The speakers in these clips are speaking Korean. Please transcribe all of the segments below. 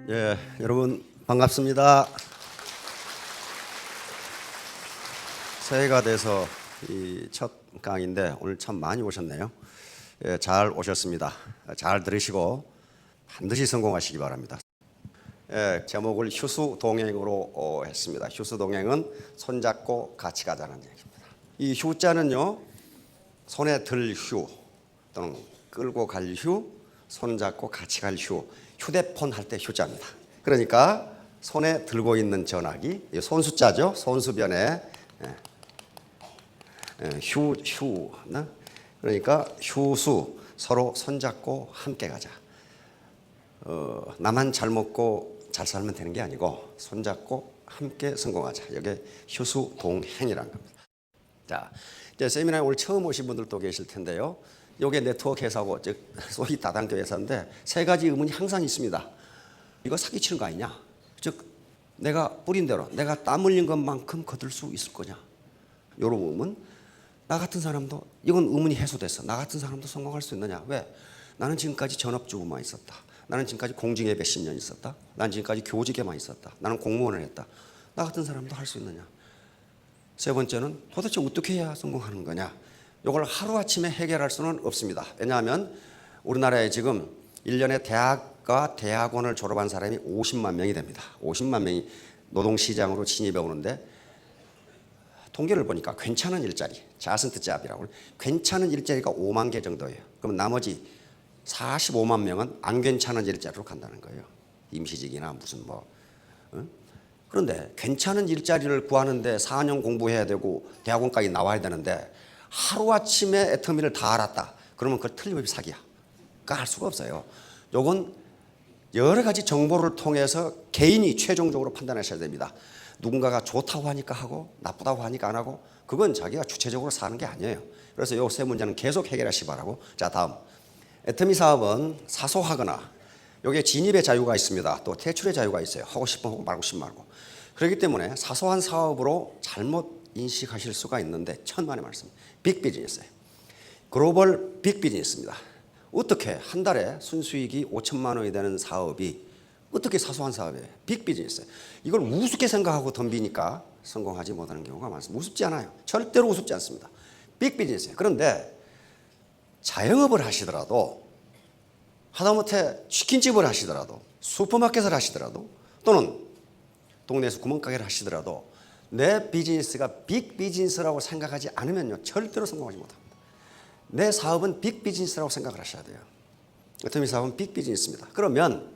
예, 여러분 반갑습니다. 새해가 돼서 이 첫 강의인데 오늘 참 많이 오셨네요. 예, 잘 오셨습니다. 잘 들으시고 반드시 성공하시기 바랍니다. 예, 제목을 휴수동행으로 했습니다. 휴수동행은 손잡고 같이 가자는 얘기입니다. 이 휴자는요, 손에 들 휴 또는 끌고 갈 휴, 손잡고 같이 갈 휴, 휴대폰 할 때 휴자입니다. 그러니까 손에 들고 있는 전화기, 손수자죠. 손수변에 휴, 그러니까 휴수, 서로 손잡고 함께 가자. 나만 잘 먹고 잘 살면 되는 게 아니고 손잡고 함께 성공하자. 이게 휴수동행이라는 겁니다. 자, 이제 세미나에 오늘 처음 오신 분들도 계실 텐데요. 이게 네트워크 회사고, 즉 소위 다단계 회사인데 세 가지 의문이 항상 있습니다. 이거 사기치는 거 아니냐? 즉 내가 뿌린 대로 내가 땀 흘린 것만큼 거둘 수 있을 거냐? 이런 의문. 나 같은 사람도 이건 의문이 해소됐어. 나 같은 사람도 성공할 수 있느냐? 왜? 나는 지금까지 전업주부만 있었다. 나는 지금까지 공직에 몇십 년 있었다. 나는 지금까지 교직에만 있었다. 나는 공무원을 했다. 나 같은 사람도 할 수 있느냐? 세 번째는 도대체 어떻게 해야 성공하는 거냐? 이걸 하루아침에 해결할 수는 없습니다. 왜냐하면 우리나라에 지금 1년에 대학과 대학원을 졸업한 사람이 50만 명이 됩니다. 50만 명이 노동시장으로 진입해 오는데 통계를 보니까 괜찮은 일자리, 자선트 잡이라고 괜찮은 일자리가 5만 개 정도예요. 그럼 나머지 45만 명은 안 괜찮은 일자리로 간다는 거예요. 임시직이나 무슨 뭐. 그런데 괜찮은 일자리를 구하는데 4년 공부해야 되고 대학원까지 나와야 되는데 하루아침에 애터미를 다 알았다. 그러면 그건 틀림없이 사기야. 그러니까 할 수가 없어요. 요건 여러 가지 정보를 통해서 개인이 최종적으로 판단하셔야 됩니다. 누군가가 좋다고 하니까 하고 나쁘다고 하니까 안 하고 그건 자기가 주체적으로 사는 게 아니에요. 그래서 요 세 문제는 계속 해결하시기 바라고. 자, 다음. 애터미 사업은 사소하거나 여기에 진입의 자유가 있습니다. 또 퇴출의 자유가 있어요. 하고 싶으면 하고 말고 싶으면 말고. 그렇기 때문에 사소한 사업으로 잘못 인식하실 수가 있는데 천만의 말씀. 빅 비즈니스예요. 글로벌 빅 비즈니스입니다. 어떻게 한 달에 순수익이 5천만 원이 되는 사업이 어떻게 사소한 사업이에요? 빅 비즈니스예요. 이걸 우습게 생각하고 덤비니까 성공하지 못하는 경우가 많습니다. 우습지 않아요. 절대로 우습지 않습니다. 빅 비즈니스예요. 그런데 자영업을 하시더라도 하다못해 치킨집을 하시더라도 슈퍼마켓을 하시더라도 또는 동네에서 구멍가게를 하시더라도 내 비즈니스가 빅 비즈니스라고 생각하지 않으면요 절대로 성공하지 못합니다. 내 사업은 빅 비즈니스라고 생각을 하셔야 돼요. 애터미 사업은 빅 비즈니스입니다. 그러면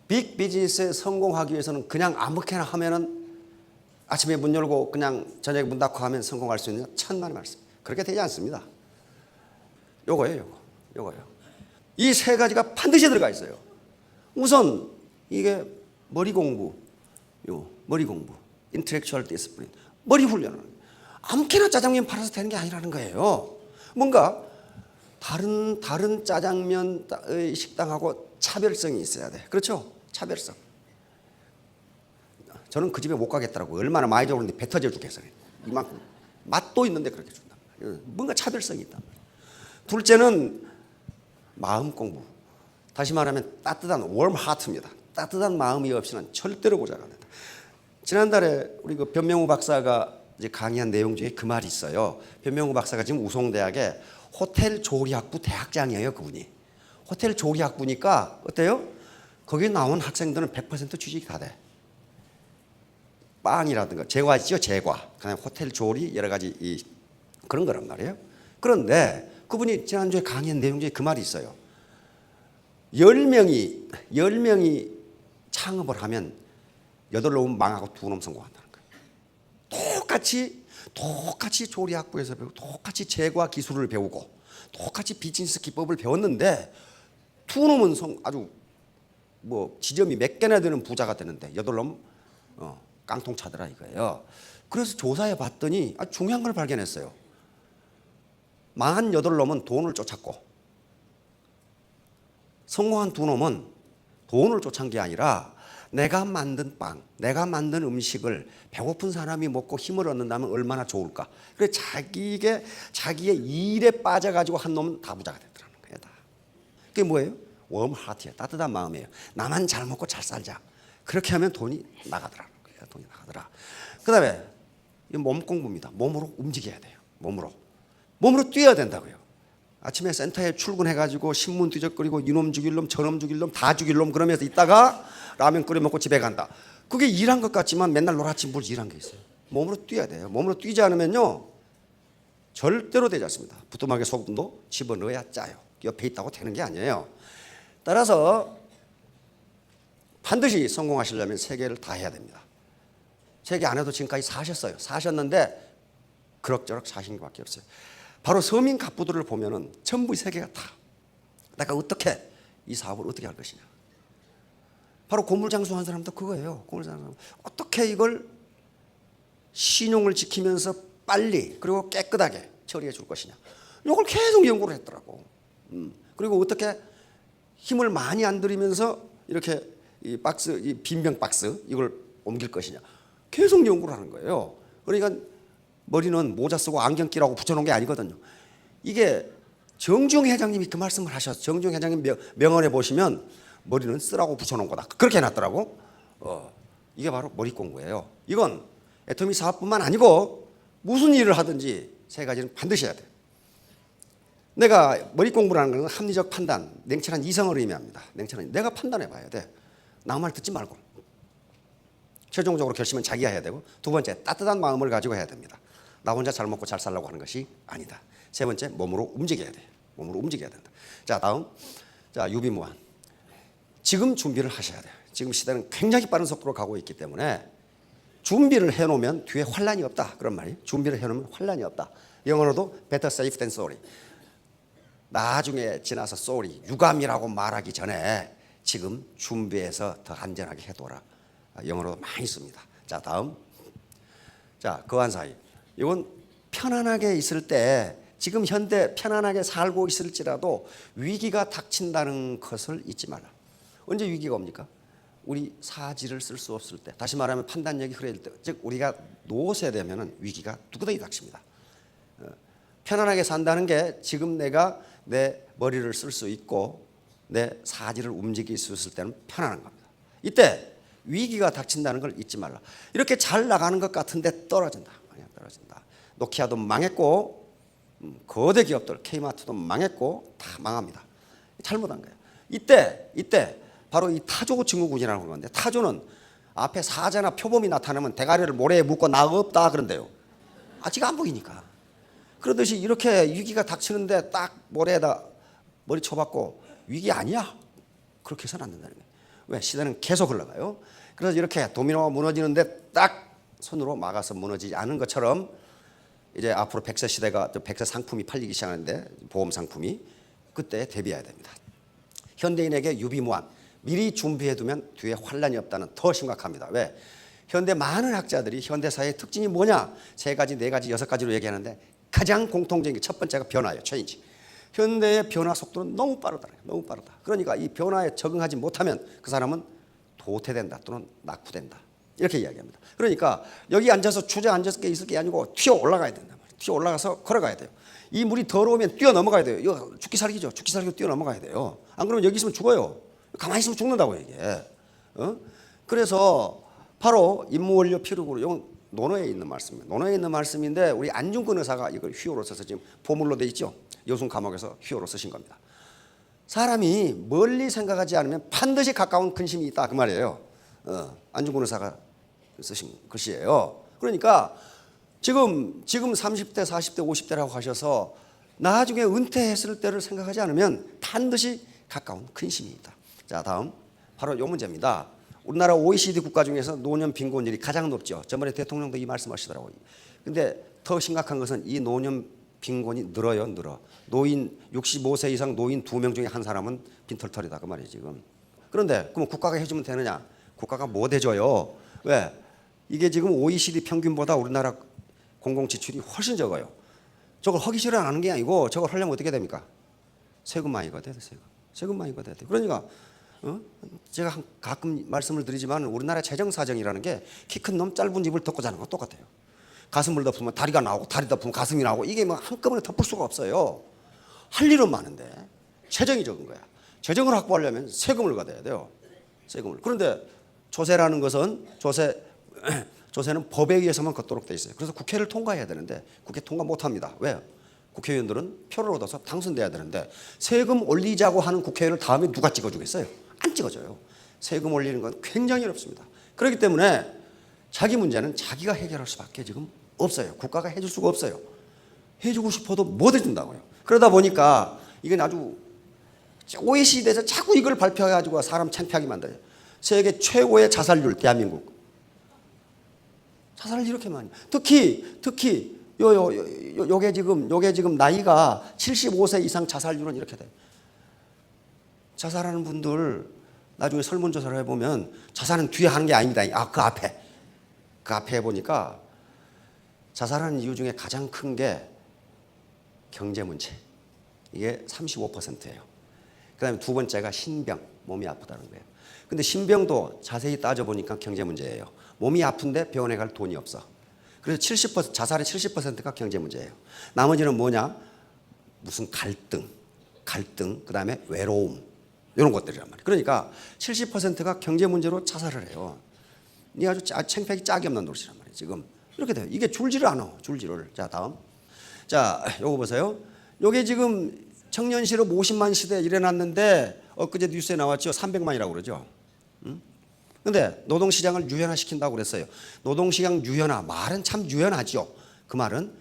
빅 비즈니스에 성공하기 위해서는 그냥 아무렇게나 하면은 아침에 문 열고 그냥 저녁에 문 닫고 하면 성공할 수 있느냐? 천만의 말씀. 그렇게 되지 않습니다. 요거예요. 요거요. 이 세 가지가 반드시 들어가 있어요. 우선 이게 머리 공부, 머리 공부, 인텔렉츄얼 디스플린, 머리 훈련을 아무렇게나 짜장면 팔아서 되는 게 아니라는 거예요. 뭔가 다른 짜장면 식당하고 차별성이 있어야 돼. 그렇죠? 차별성. 저는 그 집에 못 가겠더라고요. 얼마나 많이 들어오는데 배 터져 죽겠어요. 이만큼 맛도 있는데 그렇게 준단 말이에요. 뭔가 차별성이 있단 말이에요. 둘째는 마음 공부. 다시 말하면 따뜻한 warm heart입니다. 따뜻한 마음이 없이는 절대로 고작 안 된다. 지난달에 우리 그 변명우 박사가 이제 강의한 내용 중에 그 말이 있어요. 변명우 박사가 지금 우송대학의 호텔 조리학부 대학장이에요. 그분이. 호텔 조리학부니까 어때요? 거기 나온 학생들은 100% 취직이 다 돼. 빵이라든가 제과죠. 제과. 그다음에 호텔 조리 여러 가지 그런 거란 말이에요. 그런데 그분이 지난주에 강의한 내용 중에 그 말이 있어요. 10명이 창업을 하면 8놈은 망하고 2놈 성공한다는 거예요. 똑같이 조리학부에서 배우고 똑같이 제과 기술을 배우고 똑같이 비즈니스 기법을 배웠는데 2놈은 아주 뭐 지점이 몇 개나 되는 부자가 되는데 8놈 깡통 차더라 이거예요. 그래서 조사해 봤더니 아주 중요한 걸 발견했어요. 48놈은 돈을 쫓았고 성공한 2놈은 돈을 쫓은 게 아니라 내가 만든 빵, 내가 만든 음식을 배고픈 사람이 먹고 힘을 얻는다면 얼마나 좋을까. 그래서 자기의 일에 빠져가지고 한 놈은 다 부자가 됐더라는 거예요. 다. 그게 뭐예요? 웜 하트예요. 따뜻한 마음이에요. 나만 잘 먹고 잘 살자. 그렇게 하면 돈이 나가더라는 거예요. 돈이 나가더라. 그다음에 이 몸 공부입니다. 몸으로 움직여야 돼요. 몸으로 뛰어야 된다고요. 아침에 센터에 출근해가지고 신문 뒤적거리고 이놈 죽일 놈 저놈 죽일 놈 다 죽일 놈 그러면서 있다가 라면 끓여 먹고 집에 간다. 그게 일한 것 같지만 맨날 노랗지 뭘 일한 게 있어요. 몸으로 뛰어야 돼요. 몸으로 뛰지 않으면요 절대로 되지 않습니다. 부뚜막에 소금도 집어넣어야 짜요. 옆에 있다고 되는 게 아니에요. 따라서 반드시 성공하시려면 세 개를 다 해야 됩니다. 세 개 안 해도 지금까지 사셨어요. 사셨는데 그럭저럭 사신 것밖에 없어요. 바로 서민 갑부들을 보면은 전부 세 개가 다. 내가 어떻게 이 사업을 어떻게 할 것이냐. 바로 고물장수한 사람도 그거예요. 고물장수. 어떻게 이걸 신용을 지키면서 빨리 그리고 깨끗하게 처리해 줄 것이냐. 이걸 계속 연구를 했더라고. 그리고 어떻게 힘을 많이 안 들이면서 이렇게 이 박스, 이 빈병 박스 이걸 옮길 것이냐. 계속 연구를 하는 거예요. 그러니까 머리는 모자 쓰고 안경 끼라고 붙여놓은 게 아니거든요. 이게 정중 회장님이 그 말씀을 하셨어요. 정중 회장님 명언에 보시면 머리는 쓰라고 붙여놓은 거다. 그렇게 해놨더라고. 이게 바로 머리 공부예요. 이건 애터미 사업뿐만 아니고 무슨 일을 하든지 세 가지는 반드시 해야 돼요. 내가 머리 공부라는 것은 합리적 판단, 냉철한 이성을 의미합니다. 냉철한 내가 판단해 봐야 돼. 남 말 듣지 말고. 최종적으로 결심은 자기가 해야 되고 두 번째 따뜻한 마음을 가지고 해야 됩니다. 나 혼자 잘 먹고 잘 살려고 하는 것이 아니다. 세 번째 몸으로 움직여야 돼. 몸으로 움직여야 된다. 자 다음 자 유비무환. 지금 준비를 하셔야 돼요. 지금 시대는 굉장히 빠른 속도로 가고 있기 때문에 준비를 해놓으면 뒤에 환란이 없다. 그런 말이에요. 준비를 해놓으면 환란이 없다. 영어로도 better safe than sorry. 나중에 지나서 sorry, 유감이라고 말하기 전에 지금 준비해서 더 안전하게 해둬라. 영어로 많이 씁니다. 자 다음 자 거한사이. 이건 편안하게 있을 때 지금 현대 편안하게 살고 있을지라도 위기가 닥친다는 것을 잊지 말라. 언제 위기가 옵니까? 우리 사지를 쓸 수 없을 때, 다시 말하면 판단력이 흐려질 때, 즉 우리가 노쇠 되면은 위기가 누구든지 닥칩니다. 편안하게 산다는 게 지금 내가 내 머리를 쓸 수 있고 내 사지를 움직일 수 있을 때는 편안한 겁니다. 이때 위기가 닥친다는 걸 잊지 말라. 이렇게 잘 나가는 것 같은데 떨어진다. 떨어진다. 노키아도 망했고 거대 기업들 K마트도 망했고 다 망합니다. 잘못한 거예요. 이때 바로 이 타조 증후군이라는 건데 타조는 앞에 사자나 표범이 나타나면 대가리를 모래에 묶고 나 없다 그런데요. 아직 안 보이니까. 그러듯이 이렇게 위기가 닥치는데 딱 모래에다 머리 쳐박고 위기 아니야. 그렇게 해서는 안 된다는 거예요. 왜? 시대는 계속 흘러가요. 그래서 이렇게 도미노가 무너지는데 딱 손으로 막아서 무너지지 않은 것처럼 이제 앞으로 100세 시대가 100세 상품이 팔리기 시작하는데 보험 상품이 그때 대비해야 됩니다. 현대인에게 유비무환 미리 준비해두면 뒤에 환란이 없다는 더 심각합니다. 왜? 현대 많은 학자들이 현대사회의 특징이 뭐냐? 세 가지, 네 가지, 여섯 가지로 얘기하는데 가장 공통적인 게 첫 번째가 변화예요. 체인지. 현대의 변화 속도는 너무 빠르다. 너무 빠르다. 그러니까 이 변화에 적응하지 못하면 그 사람은 도태된다 또는 낙후된다. 이렇게 이야기합니다. 그러니까 여기 앉아서 주저앉아서 있을 게 아니고 튀어 올라가야 된단 말이에요. 튀어 올라가서 걸어가야 돼요. 이 물이 더러우면 뛰어 넘어가야 돼요. 이거 죽기 살기죠. 죽기 살기로 뛰어 넘어가야 돼요. 안 그러면 여기 있으면 죽어요. 가만히 있으면 죽는다고 이게. 그래서 바로 임무원료 필요구로 이건 논어에 있는 말씀입니다. 논어에 있는 말씀인데 우리 안중근 의사가 이걸 휘호로 써서 지금 보물로 돼 있죠. 여순 감옥에서 휘호로 쓰신 겁니다. 사람이 멀리 생각하지 않으면 반드시 가까운 근심이 있다 그 말이에요. 안중근 의사가 쓰신 글씨예요. 그러니까 지금 30대, 40대, 50대라고 하셔서 나중에 은퇴했을 때를 생각하지 않으면 반드시 가까운 근심이 있다. 자 다음 바로 요 문제입니다. 우리나라 OECD 국가 중에서 노년 빈곤율이 가장 높죠. 저번에 대통령도 이 말씀하시더라고요. 근데 더 심각한 것은 이 노년 빈곤이 늘어요. 노인 65세 이상 노인 2명 중에 한 사람은 빈털털이다 그 말이에요 지금. 그런데 그럼 국가가 해주면 되느냐? 국가가 못 해줘요. 왜? 이게 지금 OECD 평균보다 우리나라 공공지출이 훨씬 적어요. 저걸 하기 싫어 하는 게 아니고 저걸 하려면 어떻게 됩니까? 세금 많이 걷어야 돼. 세금 많이 걷어야 돼. 그러니까 제가 가끔 말씀을 드리지만 우리나라 재정 사정이라는 게 키 큰 놈 짧은 입을 덮고 자는 거 똑같아요. 가슴을 덮으면 다리가 나오고 다리 덮으면 가슴이 나오고 이게 뭐 한꺼번에 덮을 수가 없어요. 할 일은 많은데 재정이 적은 거야. 재정을 확보하려면 세금을 걷어야 돼요. 세금을. 그런데 조세라는 것은 조세는 법에 의해서만 걷도록 돼 있어요. 그래서 국회를 통과해야 되는데 국회 통과 못합니다. 왜요? 국회의원들은 표를 얻어서 당선돼야 되는데 세금 올리자고 하는 국회의원을 다음에 누가 찍어주겠어요? 안 찍어줘요. 세금 올리는 건 굉장히 어렵습니다. 그렇기 때문에 자기 문제는 자기가 해결할 수밖에 지금 없어요. 국가가 해줄 수가 없어요. 해주고 싶어도 못 해준다고요. 그러다 보니까 이건 아주 OECD에서 자꾸 이걸 발표해가지고 사람 창피하게 만들어요. 세계 최고의 자살률 대한민국. 자살을 이렇게 많이. 특히 요게 지금 나이가 75세 이상 자살률은 이렇게 돼요. 자살하는 분들 나중에 설문조사를 해보면 자살은 뒤에 하는 게 아닙니다. 그 앞에 해보니까 자살하는 이유 중에 가장 큰 게 경제 문제. 이게 35%예요. 그 다음에 두 번째가 신병, 몸이 아프다는 거예요. 근데 신병도 자세히 따져보니까 경제 문제예요. 몸이 아픈데 병원에 갈 돈이 없어. 그래서 70%, 자살의 70%가 경제 문제예요. 나머지는 뭐냐? 무슨 갈등, 그 다음에 외로움, 이런 것들이란 말이에요. 그러니까 70%가 경제 문제로 자살을 해요. 이게 아주 창피하기 짝이 없는 노릇이란 말이에요. 지금 이렇게 돼요. 이게 줄지를 않아. 줄지를. 자, 다음. 자, 요거 보세요. 요게 지금 청년 실업 50만 시대 일어났는데 엊그제 뉴스에 나왔죠. 300만이라고 그러죠. 근데 노동시장을 유연화시킨다고 그랬어요. 노동시장 유연화. 말은 참 유연하죠. 그 말은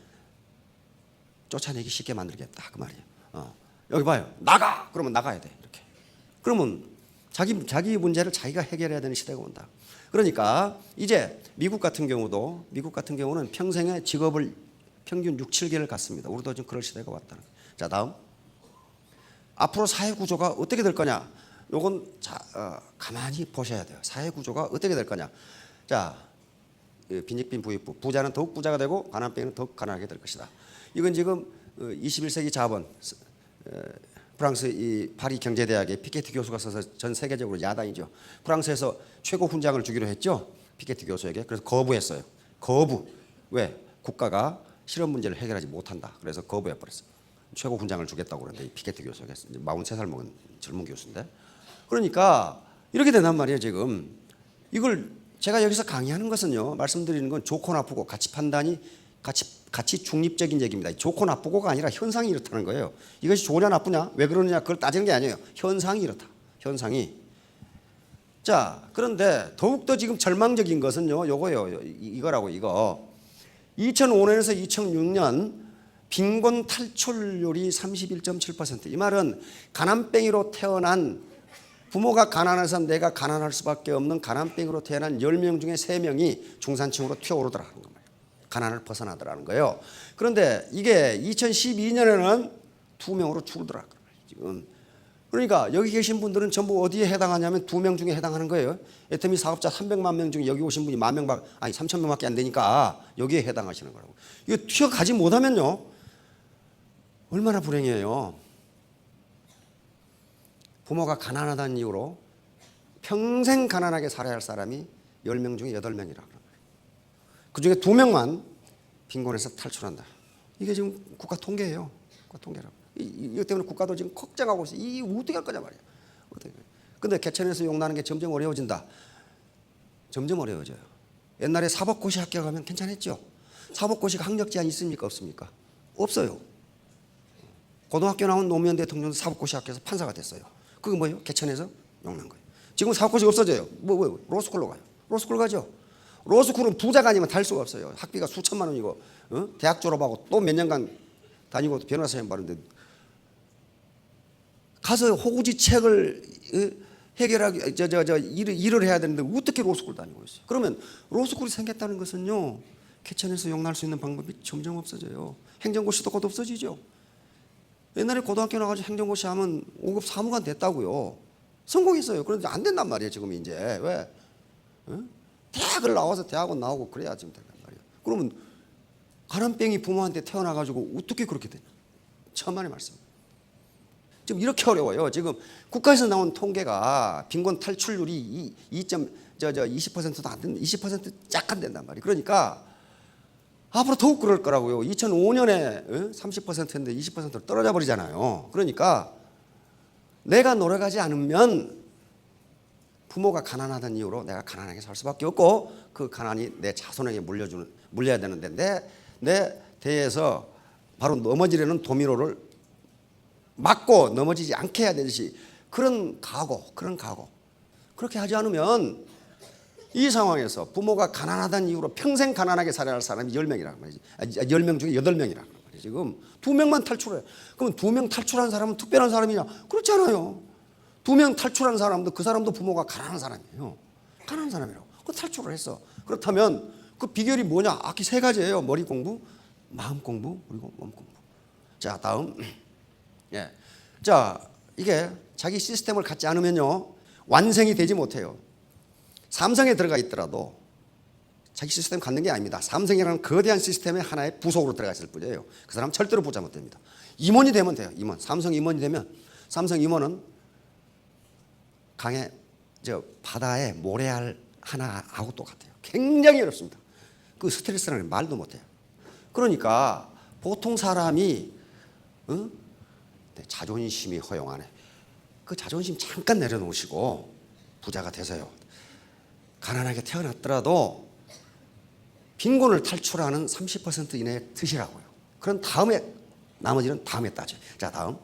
쫓아내기 쉽게 만들겠다. 그 말이에요. 여기 봐요. 나가! 그러면 나가야 돼. 이렇게. 그러면 자기 문제를 자기가 해결해야 되는 시대가 온다. 그러니까 이제 미국 같은 경우는 평생에 직업을 평균 6, 7개를 갖습니다. 우리도 지금 그럴 시대가 왔다는 거예요. 자, 다음. 앞으로 사회 구조가 어떻게 될 거냐? 요건 가만히 보셔야 돼요. 사회 구조가 어떻게 될 거냐? 자, 빈익빈 부익부. 부자는 더욱 부자가 되고 가난뱅이는 더욱 가난하게 될 것이다. 이건 지금 21세기 자본 프랑스 이 파리 경제대학의 피케티 교수가 써서 전 세계적으로 야당이죠. 프랑스에서 최고 훈장을 주기로 했죠. 피케티 교수에게. 그래서 거부했어요. 거부. 왜? 국가가 실업 문제를 해결하지 못한다. 그래서 거부해버렸어요. 최고 훈장을 주겠다고 그러는데 피케티 교수에게 43살 먹은 젊은 교수인데. 그러니까 이렇게 된단 말이에요. 지금 이걸 제가 여기서 강의하는 것은요. 말씀드리는 건 좋고 나쁘고 가치 판단이 가치 중립적인 얘기입니다. 좋고 나쁘고가 아니라 현상이 이렇다는 거예요. 이것이 좋으냐 나쁘냐 왜 그러느냐 그걸 따지는 게 아니에요. 현상이 이렇다. 현상이. 자, 그런데 더욱더 지금 절망적인 것은요. 요거요. 이거라고 이거. 2005년에서 2006년 빈곤 탈출률이 31.7%. 이 말은 가난뱅이로 태어난 부모가 가난해서 내가 가난할 수밖에 없는 가난뱅이로 태어난 10명 중에 3명이 중산층으로 튀어오르더라는 겁니다. 가난을 벗어나더라는 거예요. 그런데 이게 2012년에는 2명으로 줄더라고요. 지금. 그러니까 여기 계신 분들은 전부 어디에 해당하냐면 2명 중에 해당하는 거예요. 애터미 사업자 300만 명 중에 여기 오신 분이 3,000명밖에 안 되니까 여기에 해당하시는 거라고. 이거 튀어가지 못하면요. 얼마나 불행해요. 부모가 가난하다는 이유로 평생 가난하게 살아야 할 사람이 10명 중에 8명이라. 그중에 2명만 빈곤에서 탈출한다. 이게 지금 국가 통계예요. 국가 통계라고. 이것 때문에 국가도 지금 걱정하고 있어요. 이 어떻게 할 거냐 말이야. 근데 개천에서 용나는 게 점점 어려워진다. 점점 어려워져요. 옛날에 사법고시 합격하면 괜찮았죠. 사법고시가 학력 제한 있습니까? 없습니까? 없어요. 고등학교 나온 노무현 대통령도 사법고시 합격해서 판사가 됐어요. 그게 뭐예요? 개천에서 용난 거예요. 지금 사법고시 없어져요. 로스쿨로 가요. 로스쿨 가죠. 로스쿨은 부자가 아니면 달 수가 없어요. 학비가 수천만 원이고 대학 졸업하고 또 몇 년간 다니고 변호사 시험 봤는데 가서 호구지책을 해결하기 일을 해야 되는데 어떻게 로스쿨 다니고 있어요? 그러면 로스쿨이 생겼다는 것은요. 개천에서 용날 수 있는 방법이 점점 없어져요. 행정고시도 곧 없어지죠. 옛날에 고등학교 나가서 행정고시 하면 5급 사무관 됐다고요. 성공했어요. 그런데 안 된단 말이에요. 지금 이제 왜? 대학을 나와서 대학원 나오고 그래야 지금 된단 말이에요. 그러면 가난뱅이 부모한테 태어나가지고 어떻게 그렇게 되냐? 천만의 말씀. 지금 이렇게 어려워요. 지금 국가에서 나온 통계가 빈곤 탈출률이 20%도 안 된다. 20% 짝 안 된단 말이에요. 그러니까 앞으로 더욱 그럴 거라고요. 2005년에 30%인데 20%로 떨어져 버리잖아요. 그러니까 내가 노력하지 않으면 부모가 가난하다는 이유로 내가 가난하게 살 수밖에 없고 그 가난이 내 자손에게 물려야 되는데 내 대에서 바로 넘어지려는 도미노를 막고 넘어지지 않게 해야 되듯이 그런 각오 그렇게 하지 않으면 이 상황에서 부모가 가난하다는 이유로 평생 가난하게 살아야 할 사람이 10명이라는 말이지. 10명 중에 8명이라는 말이지. 지금 2명만 탈출해. 그러면 2명 탈출한 사람은 특별한 사람이냐? 그렇지 않아요. 2명 탈출한 사람도 그 사람도 부모가 가난한 사람이에요. 가난한 사람이라고. 그 탈출을 했어. 그렇다면 그 비결이 뭐냐? 악기 3가지예요. 머리 공부, 마음 공부, 그리고 몸 공부. 자, 다음. 예. 자, 이게 자기 시스템을 갖지 않으면요. 완성이 되지 못해요. 삼성에 들어가 있더라도 자기 시스템 갖는 게 아닙니다. 삼성이라는 거대한 시스템의 하나의 부속으로 들어가 있을 뿐이에요. 그 사람 절대로 부자 못 됩니다. 임원이 되면 돼요. 임원. 삼성 임원이 되면 삼성 임원은 바다에 모래알 하나하고 똑같아요. 굉장히 어렵습니다. 그 스트레스라는 말도 못해요. 그러니까 보통 사람이 자존심이 허용하네. 그 자존심 잠깐 내려놓으시고 부자가 되세요. 가난하게 태어났더라도 빈곤을 탈출하는 30% 이내에 드시라고요. 그런 다음에 나머지는 다음에 따져요. 자, 다음.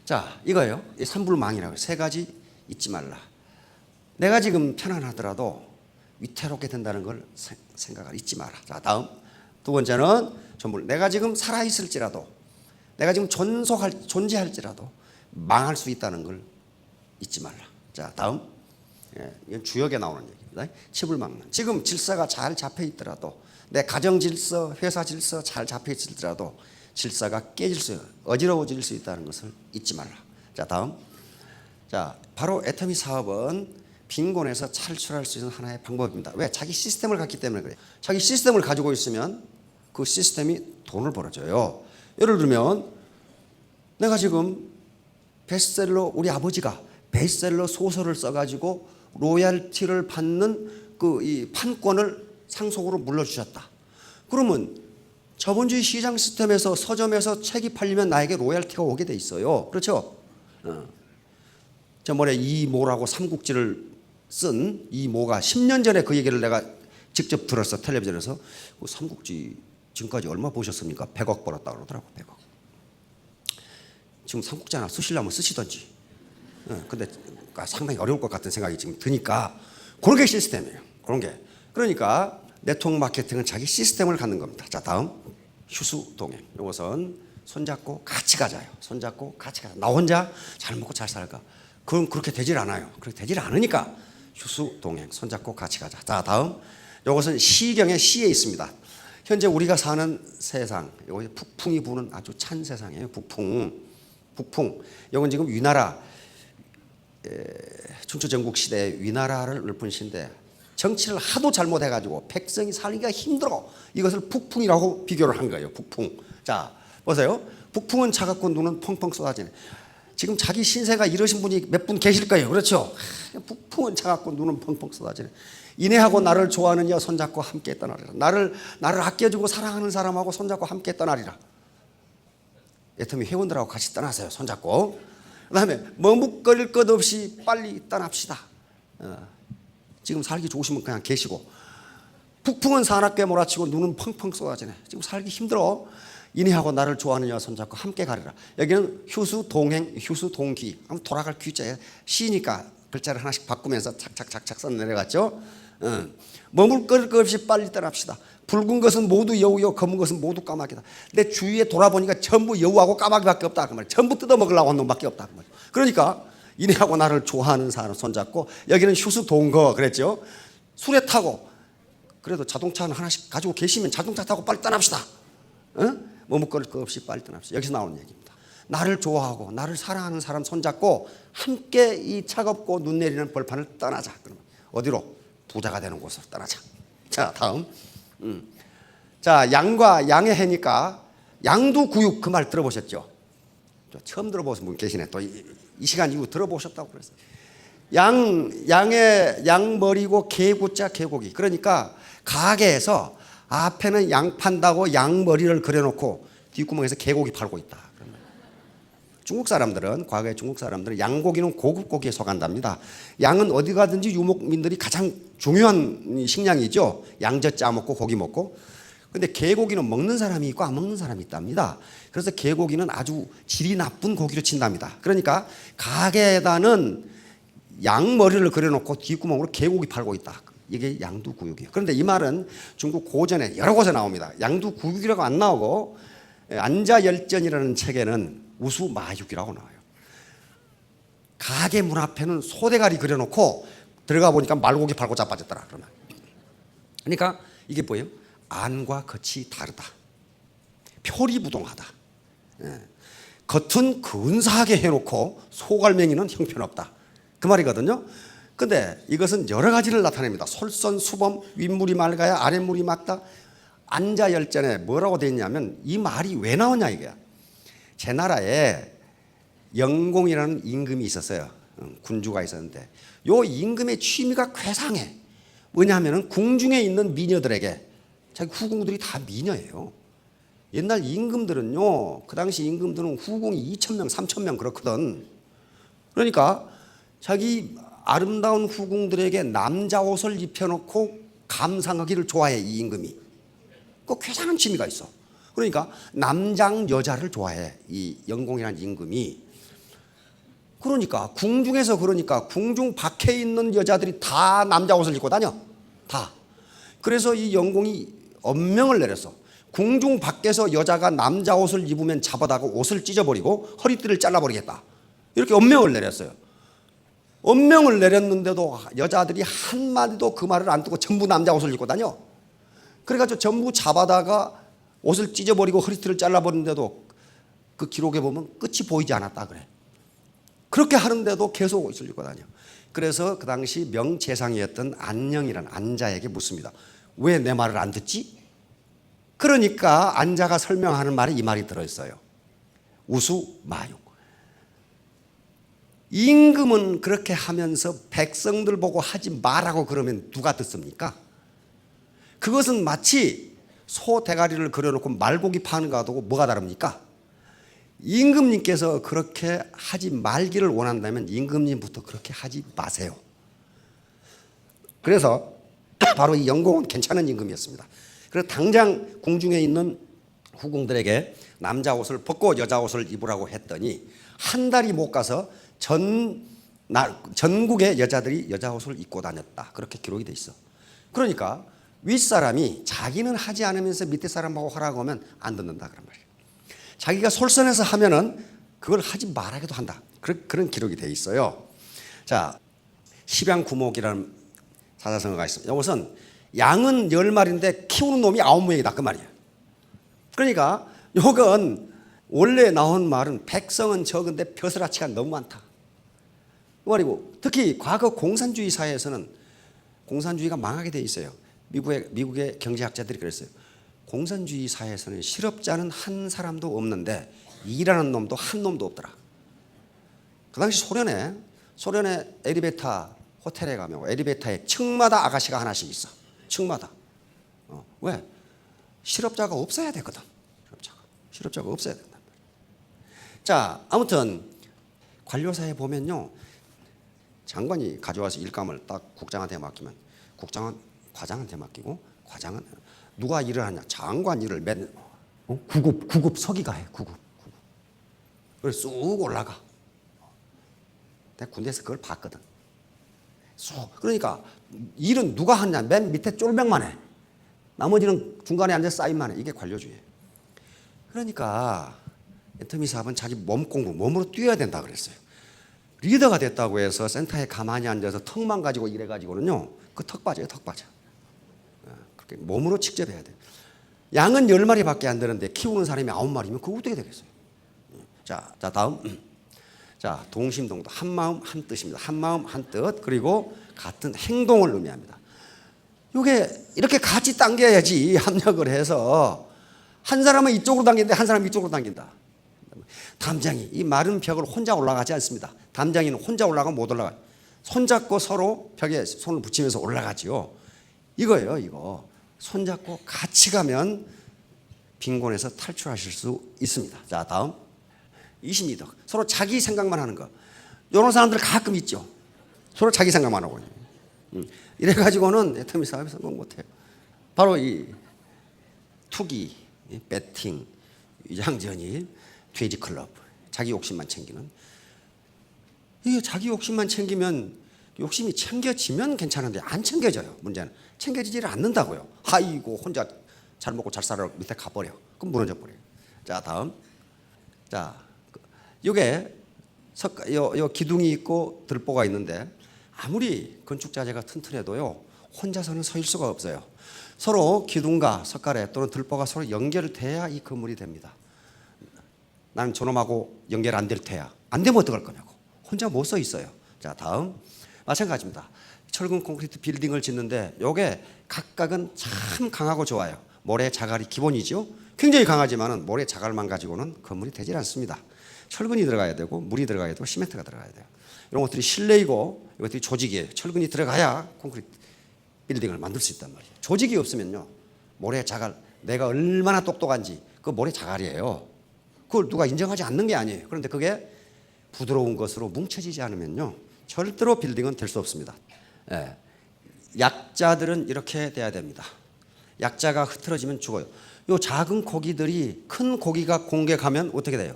자, 이거예요. 이 삼불망이라고요. 3가지 잊지 말라. 내가 지금 편안하더라도 위태롭게 된다는 걸 생각을 잊지 마라. 자, 다음. 2번째는 전부 내가 지금 살아있을지라도 내가 지금 존재할지라도 망할 수 있다는 걸 잊지 말라. 자, 다음. 예, 이건 주역에 나오는 얘기입니다. 칩을 막는. 지금 질서가 잘 잡혀 있더라도 내 가정 질서, 회사 질서 잘 잡혀 있을지라도 질서가 어지러워질 수 있다는 것을 잊지 말라. 자, 다음. 자, 바로 애터미 사업은 빈곤에서 탈출할 수 있는 하나의 방법입니다. 왜? 자기 시스템을 갖기 때문에 그래요. 자기 시스템을 가지고 있으면 그 시스템이 돈을 벌어줘요. 예를 들면 내가 지금 우리 아버지가 베스트셀러 소설을 써가지고 로얄티를 받는 이 판권을 상속으로 물려주셨다. 그러면 자본주의 시장 시스템에서 서점에서 책이 팔리면 나에게 로얄티가 오게 돼 있어요. 그렇죠? 저번에 이모라고 삼국지를 쓴 이모가 10년 전에 그 얘기를 내가 직접 들었어. 텔레비전에서. 그 삼국지 지금까지 얼마 보셨습니까? 100억 벌었다 그러더라고. 100억. 지금 삼국지 하나 쓰시려면 쓰시던지. 근데 상당히 어려울 것 같은 생각이 지금 드니까 그런 게 시스템이에요. 그런 게. 그러니까 네트워크 마케팅은 자기 시스템을 갖는 겁니다. 자, 다음. 휴수동행. 이것은 손잡고 같이 가자요. 손잡고 같이 가자. 나 혼자 잘 먹고 잘 살까? 그럼 그렇게 되질 않아요. 그렇게 되질 않으니까 휴수동행. 손잡고 같이 가자. 자, 다음. 이것은 시경의 시에 있습니다. 현재 우리가 사는 세상, 여기 북풍이 부는 아주 찬 세상이에요. 북풍. 이건 지금 위나라, 충청전국 시대의 위나라를 읊은 시인데 정치를 하도 잘못해가지고 백성이 살기가 힘들어. 이것을 북풍이라고 비교를 한 거예요. 북풍. 자, 보세요. 북풍은 차갑고 눈은 펑펑 쏟아지네. 지금 자기 신세가 이러신 분이 몇 분 계실 거예요. 그렇죠? 북풍은 차갑고 눈은 펑펑 쏟아지네. 이내하고 나를 좋아하는 여 손잡고 함께 떠나리라. 나를 아껴주고 사랑하는 사람하고 손잡고 함께 떠나리라. 애터미 회원들하고 같이 떠나세요. 손잡고. 그 다음에 머뭇거릴 것 없이 빨리 떠납시다. 지금 살기 좋으시면 그냥 계시고. 북풍은 사납게 몰아치고 눈은 펑펑 쏟아지네. 지금 살기 힘들어. 이내하고 나를 좋아하는 여 손잡고 함께 가리라. 여기는 휴수동행, 휴수동기. 돌아갈 귀자에 시니까 글자를 하나씩 바꾸면서 착착착착 써 내려갔죠. 머물거릴 것 없이 빨리 떠납시다. 붉은 것은 모두 여우요 검은 것은 모두 까마귀다. 내 주위에 돌아보니까 전부 여우하고 까마귀밖에 없다. 그 말이야. 전부 뜯어먹으려고 하는 놈밖에 없다. 그 말이야. 그러니까 이내하고 나를 좋아하는 사람 손잡고 여기는 휴수동거 그랬죠. 술에 타고 그래도 자동차는 하나씩 가지고 계시면 자동차 타고 빨리 떠납시다. 머뭇거릴 것 없이 빨리 떠납시다. 여기서 나오는 얘기입니다. 나를 좋아하고 나를 사랑하는 사람 손잡고 함께 이 차갑고 눈 내리는 벌판을 떠나자. 그러면 어디로? 부자가 되는 곳으로 떠나자. 자, 다음. 자, 양과 양의 해니까 양두구육 그 말 들어보셨죠? 처음 들어보신 분 계시네. 또 이 시간 이후 들어보셨다고 그랬어요. 양머리고 개구자 개고기. 그러니까 가게에서 앞에는 양 판다고 양머리를 그려놓고 뒷구멍에서 개고기 팔고 있다. 중국 사람들은, 과거의 중국 사람들은 양고기는 고급 고기에 속한답니다. 양은 어디 가든지 유목민들이 가장 중요한 식량이죠. 양젓 짜 먹고 고기 먹고. 근데 개고기는 먹는 사람이 있고 안 먹는 사람이 있답니다. 그래서 개고기는 아주 질이 나쁜 고기로 친답니다. 그러니까 가게에다는 양 머리를 그려놓고 뒷구멍으로 개고기 팔고 있다. 이게 양두구육이에요. 그런데 이 말은 중국 고전에 여러 곳에 나옵니다. 양두구육이라고 안 나오고 안자열전이라는 책에는 우수마육이라고 나와요. 가게 문 앞에는 소대가리 그려놓고 들어가 보니까 말고기 팔고 자빠졌더라. 그러면. 그러니까 이게 뭐예요? 안과 겉이 다르다. 표리부동하다. 겉은 근사하게 해놓고 속알맹이는 형편없다. 그 말이거든요. 근데 이것은 여러 가지를 나타냅니다. 솔선수범, 윗물이 맑아야 아랫물이 맑다. 안자열전에 뭐라고 되어 있냐면 이 말이 왜 나오냐 이거야. 제 나라에 영공이라는 임금이 있었어요. 군주가 있었는데 요 임금의 취미가 괴상해. 뭐냐면은 궁중에 있는 미녀들에게, 자기 후궁들이 다 미녀예요. 옛날 임금들은요, 그 당시 임금들은 후궁이 2,000명, 3,000명 그렇거든. 그러니까 자기 아름다운 후궁들에게 남자 옷을 입혀놓고 감상하기를 좋아해, 이 임금이. 그 괴상한 취미가 있어. 그러니까 남장 여자를 좋아해, 이 영공이라는 임금이. 그러니까 궁중에서, 그러니까 궁중 밖에 있는 여자들이 다 남자 옷을 입고 다녀. 다. 그래서 이 영공이 엄명을 내렸어. 궁중 밖에서 여자가 남자 옷을 입으면 잡아다가 옷을 찢어버리고 허리띠를 잘라버리겠다. 이렇게 엄명을 내렸어요. 엄명을 내렸는데도 여자들이 한마디도 그 말을 안 듣고 전부 남자 옷을 입고 다녀. 그래가지고 전부 잡아다가 옷을 찢어버리고 허리띠를 잘라버리는데도 그 기록에 보면 끝이 보이지 않았다 그래. 그렇게 하는데도 계속 옷을 입고 다녀. 그래서 그 당시 명재상이었던 안녕이라는 안자에게 묻습니다. 왜 내 말을 안 듣지? 그러니까 안자가 설명하는 말에 이 말이 들어있어요. 우수마육. 임금은 그렇게 하면서 백성들 보고 하지 말라고 그러면 누가 듣습니까? 그것은 마치 소 대가리를 그려놓고 말고기 파는 거하고 뭐가 다릅니까? 임금님께서 그렇게 하지 말기를 원한다면 임금님부터 그렇게 하지 마세요. 그래서 바로 이 영공은 괜찮은 임금이었습니다. 그래서 당장 궁중에 있는 후궁들에게 남자 옷을 벗고 여자 옷을 입으라고 했더니 한 달이 못 가서 전국의 여자들이 여자 옷을 입고 다녔다. 그렇게 기록이 돼 있어. 그러니까 윗사람이 자기는 하지 않으면서 밑에 사람하고 하라고 하면 안 듣는다 그런 말이에요. 자기가 솔선해서 하면은 그걸 하지 말하기도 한다. 그런 기록이 돼 있어요. 자, 십양구목이라는 사자성어가 있습니다. 이것은 양은 10마리인데 키우는 놈이 9명이다 그 말이에요. 그러니까 이건 원래 나온 말은 백성은 적은데 벼슬아치가 너무 많다 그 말이고, 특히 과거 공산주의 사회에서는 공산주의가 망하게 돼 있어요. 미국의 경제학자들이 그랬어요. 공산주의 사회에서는 실업자는 한 사람도 없는데 일하는 놈도 한 놈도 없더라. 그 당시 소련의 엘리베이터 호텔에 가면 엘리베이터에 층마다 아가씨가 하나씩 있어. 층마다. 왜? 실업자가 없어야 되거든. 실업자가 없어야 된단 말이야. 자, 아무튼 관료사에 보면요, 장관이 가져와서 일감을 딱 국장한테 맡기면 국장은 과장한테 맡기고, 과장은 누가 일을 하냐? 장관 일을 맨 9급 서기가 해. 9급. 그래서 쑥 올라가. 내가 군대에서 그걸 봤거든. 그러니까 일은 누가 하냐? 맨 밑에 쫄병만 해. 나머지는 중간에 앉아서 사인만 해. 이게 관료주의예요. 그러니까 앤터니 사업은 자기 몸으로 뛰어야 된다 그랬어요. 리더가 됐다고 해서 센터에 가만히 앉아서 턱만 가지고 일해가지고는요, 그 턱 빠져요, 턱 빠져. 그렇게 몸으로 직접 해야 돼요. 양은 10마리밖에 안 되는데 키우는 사람이 9마리면 그거 어떻게 되겠어요? 자, 다음. 자, 동심동도 한 마음 한 뜻입니다. 한 마음 한 뜻, 그리고 같은 행동을 의미합니다. 이게 이렇게 같이 당겨야지 합력을 해서 한 사람은 이쪽으로 당기는데 한 사람은 이쪽으로 당긴다. 담장이 이 마른 벽을 혼자 올라가지 않습니다. 담장이는 혼자 올라가면 못 올라가요. 손잡고 서로 벽에 손을 붙이면서 올라가지요. 이거예요, 이거. 손잡고 같이 가면 빈곤에서 탈출하실 수 있습니다. 자, 다음. 20m. 서로 자기 생각만 하는 거. 이런 사람들 가끔 있죠. 서로 자기 생각만 하고. 이래가지고는 애터미 사업에 성공 못해요. 바로 이 투기, 배팅, 위장전이, 돼지클럽, 자기 욕심만 챙기는. 이게 자기 욕심만 챙기면, 욕심이 챙겨지면 괜찮은데 안 챙겨져요. 문제는 챙겨지지를 않는다고요. 아이고 혼자 잘 먹고 잘 살아 밑에 가버려. 그럼 무너져 버려요. 자, 다음. 자, 요게 요 기둥이 있고 들보가 있는데 아무리 건축 자재가 튼튼해도요 혼자서는 서일 수가 없어요. 서로 기둥과 석가래 또는 들보가 서로 연결돼야 이 건물이 됩니다. 나는 저놈하고 연결 안 될 테야. 안 되면 어떡할 거냐고. 혼자 못 서 있어요. 자, 다음. 마찬가지입니다. 철근 콘크리트 빌딩을 짓는데 요게 각각은 참 강하고 좋아요. 모래 자갈이 기본이죠. 굉장히 강하지만은 모래 자갈만 가지고는 건물이 되질 않습니다. 철근이 들어가야 되고 물이 들어가야 되고 시멘트가 들어가야 돼요. 이런 것들이 실내이고 이것들이 조직이에요. 철근이 들어가야 콘크리트 빌딩을 만들 수 있단 말이에요. 조직이 없으면요 모래 자갈, 내가 얼마나 똑똑한지 그 모래 자갈이에요. 그걸 누가 인정하지 않는 게 아니에요. 그런데 그게 부드러운 것으로 뭉쳐지지 않으면요 절대로 빌딩은 될 수 없습니다. 예. 약자들은 이렇게 돼야 됩니다. 약자가 흐트러지면 죽어요. 요 작은 고기들이 큰 고기가 공격하면 어떻게 돼요?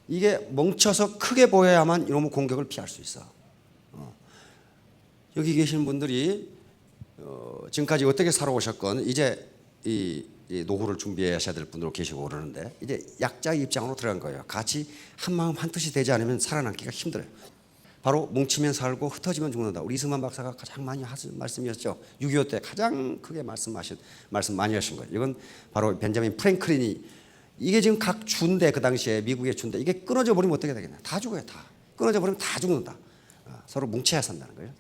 이게 뭉쳐서 크게 보여야만 이놈의 공격을 피할 수 있어. 여기 계신 분들이 지금까지 어떻게 살아오셨건 이제 이 노후를 준비하셔야 될 분들 계시고 그러는데 이제 약자의 입장으로 들어간 거예요. 같이 한 마음 한 뜻이 되지 않으면 살아남기가 힘들어요. 바로 뭉치면 살고 흩어지면 죽는다. 우리 이승만 박사가 가장 많이 하신 말씀이었죠. 6.25 때 가장 크게 말씀 많이 하신 거예요. 이건 바로 벤자민 프랭클린이 이게 지금 각 주인데 그 당시에 미국의 주인데 이게 끊어져 버리면 어떻게 되겠냐. 다 죽어요. 다. 끊어져 버리면 다 죽는다. 서로 뭉쳐야 산다는 거예요.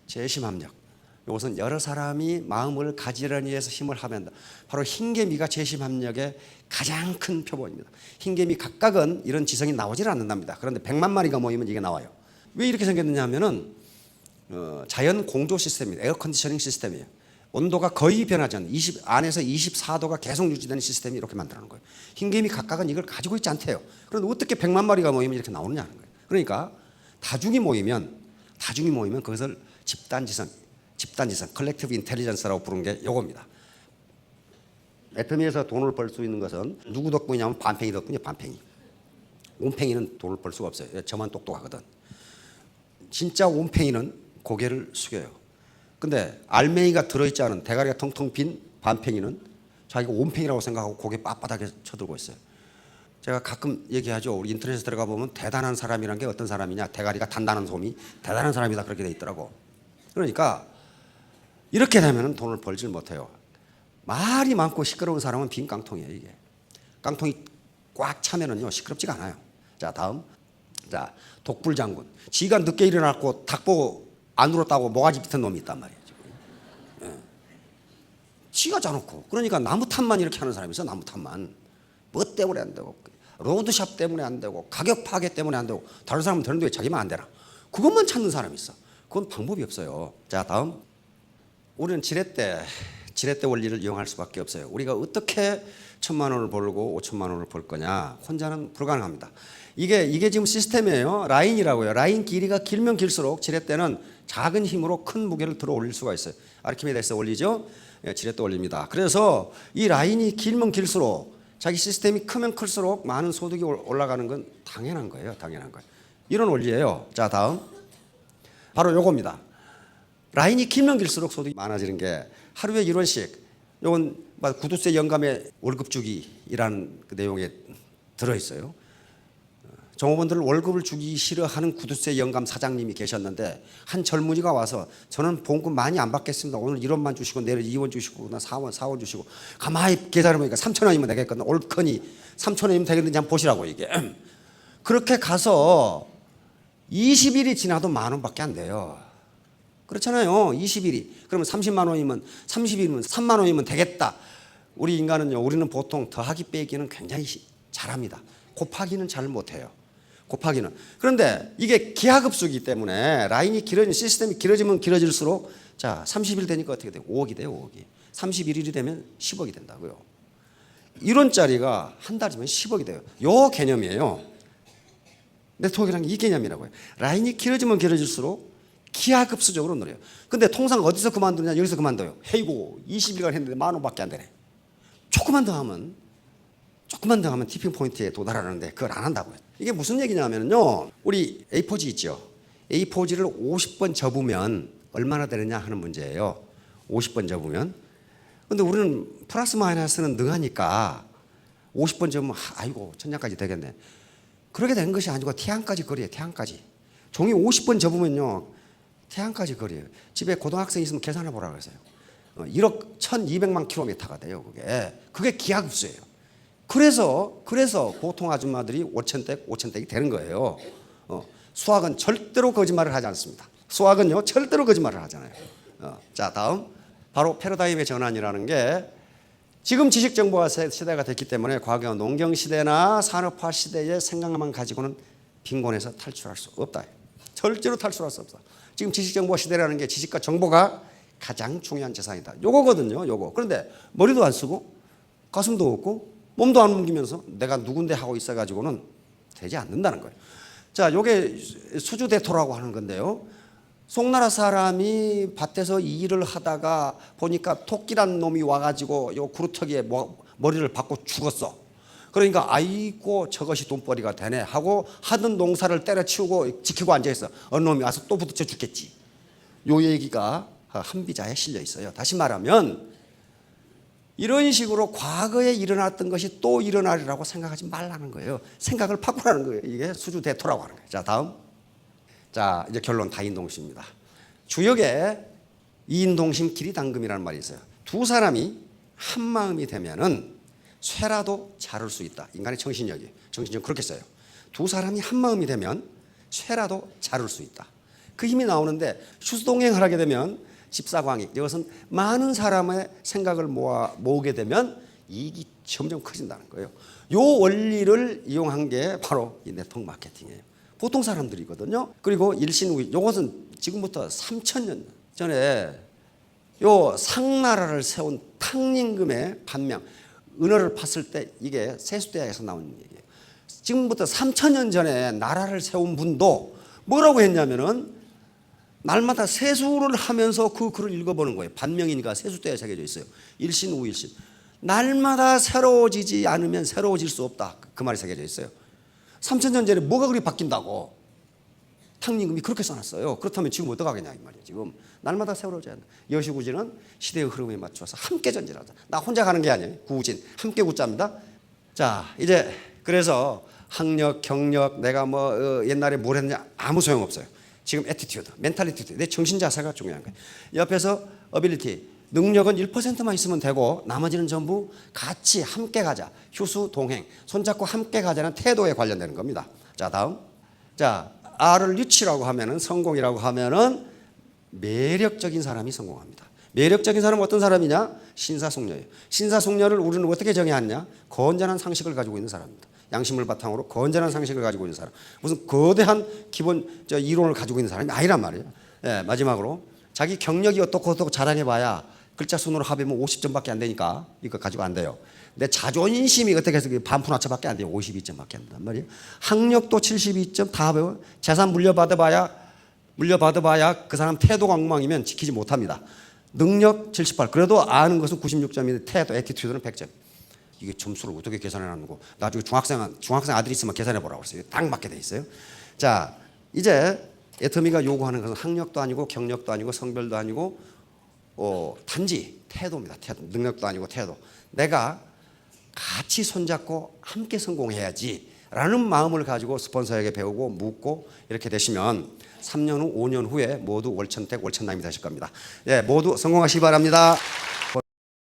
재심합력. 이것은 여러 사람이 마음을 가지려니 해서 힘을 합한다. 바로 흰개미가 재심합력의 가장 큰 표본입니다. 흰개미 각각은 이런 지성이 나오질 않는답니다. 그런데 100만 마리가 모이면 이게 나와요. 왜 이렇게 생겼느냐 하면은 자연 공조 시스템입니다. 에어 컨디셔닝 시스템이에요. 온도가 거의 변하지 않는 안에서 24도가 계속 유지되는 시스템이 이렇게 만들어놓은 거예요. 흰개미 각각은 이걸 가지고 있지 않대요. 그런데 어떻게 100만 마리가 모이면 이렇게 나오느냐는 거예요. 그러니까 다중이 모이면 그것을 집단지성, 컬렉티브 인텔리전스라고 부르는 게 요겁니다. 애터미에서 돈을 벌 수 있는 것은 누구 덕분이냐면 반팽이 덕분이에요. 반팽이. 온팽이는 돈을 벌 수가 없어요. 저만 똑똑하거든. 진짜 온팽이는 고개를 숙여요. 근데 알맹이가 들어있지 않은 대가리가 텅텅 빈 반팽이는 자기가 온팽이라고 생각하고 고개 빳빳하게 쳐들고 있어요. 제가 가끔 얘기하죠. 우리 인터넷에 들어가 보면 대단한 사람이란 게 어떤 사람이냐. 대가리가 단단한 솜이 대단한 사람이다 그렇게 돼 있더라고. 그러니까 이렇게 되면 돈을 벌질 못해요. 말이 많고 시끄러운 사람은 빈 깡통이에요. 이게 깡통이 꽉 차면은요 시끄럽지가 않아요. 자, 다음. 자, 독불장군. 지가 늦게 일어났고 닭 보고 안 울었다고 모가지 비튼 놈이 있단 말이에요. 지금. 예. 지가 짜놓고. 그러니까 나무 탓만 이렇게 하는 사람이 있어. 나무 탓만. 뭐 때문에 안 되고 로드샵 때문에 안 되고 가격 파괴 때문에 안 되고 다른 사람은 되는데 왜 자기만 안 되나. 그것만 찾는 사람이 있어. 그건 방법이 없어요. 자, 다음. 우리는 지렛대 원리를 이용할 수밖에 없어요. 우리가 어떻게 1,000만 원을 벌고 5천만 원을 벌 거냐. 혼자는 불가능합니다. 이게 지금 시스템이에요. 라인이라고요. 라인 길이가 길면 길수록 지렛대는 작은 힘으로 큰 무게를 들어 올릴 수가 있어요. 아르키메데스 원리죠. 예, 지렛대 원리입니다. 그래서 이 라인이 길면 길수록 자기 시스템이 크면 클수록 많은 소득이 올라가는 건 당연한 거예요. 당연한 거예요. 이런 원리예요. 자, 다음. 바로 요겁니다. 라인이 길면 길수록 소득이 많아지는 게 하루에 1원씩 요건 구두쇠 영감의 월급 주기이라는 그 내용에 들어있어요. 종업원들을 월급을 주기 싫어하는 구두쇠 영감 사장님이 계셨는데 한 젊은이가 와서 저는 봉급 많이 안 받겠습니다. 오늘 1원만 주시고 내일 2원 주시고 4원 주시고 가만히 계산해보니까 3,000원이면 되겠거든. 옳거니 3,000원이면 되겠는지 한번 보시라고 이게. 그렇게 가서 20일이 지나도 10,000원밖에 안 돼요. 그렇잖아요. 20일이. 그러면 30만 원이면 30일이면 3만 원이면 되겠다. 우리 인간은요. 우리는 보통 더하기 빼기는 굉장히 잘합니다. 곱하기는 잘 못해요. 곱하기는. 그런데 이게 기하급수이기 때문에 라인이 길어지면 시스템이 길어지면 길어질수록 자 30일 되니까 어떻게 돼요? 5억이 돼요. 5억이. 31일이 되면 10억이 된다고요. 1원짜리가 한 달이면 10억이 돼요. 요 개념이에요. 네트워크라는 게 이 개념이라고요. 라인이 길어지면 길어질수록 기하급수적으로 늘어요. 근데 통상 어디서 그만두냐? 여기서 그만둬요. 헤이고 20일간 했는데 10,000원밖에 안 되네. 조금만 더 하면 티핑 포인트에 도달하는데 그걸 안 한다고요. 이게 무슨 얘기냐면요. 우리 A4지 있죠. A4지를 50번 접으면 얼마나 되느냐 하는 문제예요. 50번 접으면. 근데 우리는 플러스 마이너스는 능하니까 50번 접으면 아이고 천장까지 되겠네. 그렇게 된 것이 아니고 태양까지 거리예요. 태양까지. 종이 50번 접으면요. 태양까지 거리예요. 집에 고등학생 있으면 계산해 보라 그랬어요. 1억 1,200만 킬로미터가 돼요. 그게 기하급수예요. 그래서 보통 아줌마들이 5,000댁이 되는 거예요. 수학은 절대로 거짓말을 하지 않습니다. 수학은요 절대로 거짓말을 하잖아요. 자, 다음 바로 패러다임의 전환이라는 게 지금 지식정보화 시대가 됐기 때문에 과거 농경시대나 산업화 시대의 생각만 가지고는 빈곤에서 탈출할 수 없다. 절대로 탈출할 수 없다. 지금 지식정보화 시대라는 게 지식과 정보가 가장 중요한 재산이다. 요거거든요. 요거. 그런데 머리도 안 쓰고 가슴도 없고 몸도 안 움직이면서 내가 누군데 하고 있어가지고는 되지 않는다는 거예요. 자, 요게 수주대토라고 하는 건데요. 송나라 사람이 밭에서 일을 하다가 보니까 토끼란 놈이 와가지고 요 구루터기에 머리를 박고 죽었어. 그러니까 아이고 저것이 돈벌이가 되네 하고 하던 농사를 때려치우고 지키고 앉아있어. 어느 놈이 와서 또 부딪혀 죽겠지. 요 얘기가 한비자에 실려 있어요. 다시 말하면 이런 식으로 과거에 일어났던 것이 또 일어나리라고 생각하지 말라는 거예요. 생각을 바꾸라는 거예요. 이게 수주대토라고 하는 거예요. 자, 다음. 자, 이제 결론 다인동심입니다. 주역에 이인동심 길이당금이라는 말이 있어요. 두 사람이 한 마음이 되면은 쇠라도 자를 수 있다. 인간의 정신력이에요. 정신력 그렇게 써요. 두 사람이 한 마음이 되면 쇠라도 자를 수 있다. 그 힘이 나오는데 휴수동행을 하게 되면 집사광익, 이것은 많은 사람의 생각을 모으게 되면 이익이 점점 커진다는 거예요. 이 원리를 이용한 게 바로 이 네트워크 마케팅이에요. 보통 사람들이거든요. 그리고 일신우익, 이것은 지금부터 3,000년 전에 요 상나라를 세운 탕림금의 반명, 은어를 팠을 때 이게 세수대학에서 나온 얘기예요. 지금부터 3,000년 전에 나라를 세운 분도 뭐라고 했냐면은 날마다 세수를 하면서 그 글을 읽어보는 거예요. 반명이니까 세수대에 새겨져 있어요. 일신 우일신. 날마다 새로워지지 않으면 새로워질 수 없다. 그 말이 새겨져 있어요. 3,000년 전에 뭐가 그리 바뀐다고 탕림금이 그렇게 써놨어요. 그렇다면 지금 어떡하겠냐 이 말이에요. 지금 날마다 새로워져야 한다. 여시구진은 시대의 흐름에 맞춰서 함께 전진하자. 나 혼자 가는 게 아니에요. 구진 함께 굳자입니다. 자, 이제 그래서 학력, 경력, 내가 옛날에 뭘 했냐 아무 소용없어요. 지금 애티튜드, 멘탈리티, 내 정신 자세가 중요한 거예요. 옆에서 어빌리티, 능력은 1%만 있으면 되고 나머지는 전부 같이 함께 가자. 휴수 동행, 손잡고 함께 가자는 태도에 관련되는 겁니다. 자, 다음. 자, R을 유치라고 하면은 성공이라고 하면은 매력적인 사람이 성공합니다. 매력적인 사람은 어떤 사람이냐? 신사숙녀예요. 신사숙녀를 우리는 어떻게 정의하냐? 건전한 상식을 가지고 있는 사람입니다. 양심을 바탕으로 건전한 상식을 가지고 있는 사람. 무슨 거대한 기본 이론을 가지고 있는 사람이 아니란 말이에요. 예, 마지막으로 자기 경력이 어떻고 자랑해봐야 글자 수로 합하면 50점밖에 안 되니까 이거 가지고 안 돼요. 내 자존심이 어떻게 해서 반푼하차밖에 안 돼요. 52점밖에 안 된단 말이에요. 학력도 72점 다 배워. 재산 물려받아봐야 그 사람 태도가 엉망이면 지키지 못합니다. 능력 78. 그래도 아는 것은 96점인데 태도, 애티튜드는 100점. 이게 점수를 어떻게 계산해 놨는고 나중에 중학생 아들이 있으면 계산해 보라고 그랬어요. 딱 맞게 돼 있어요. 자, 이제 애터미가 요구하는 것은 학력도 아니고 경력도 아니고 성별도 아니고 단지 태도입니다. 태도. 능력도 아니고 태도. 내가 같이 손잡고 함께 성공해야지 라는 마음을 가지고 스폰서에게 배우고 묻고 이렇게 되시면 3년 후 5년 후에 모두 월천택 월천남이 되실 겁니다. 예, 모두 성공하시기 바랍니다.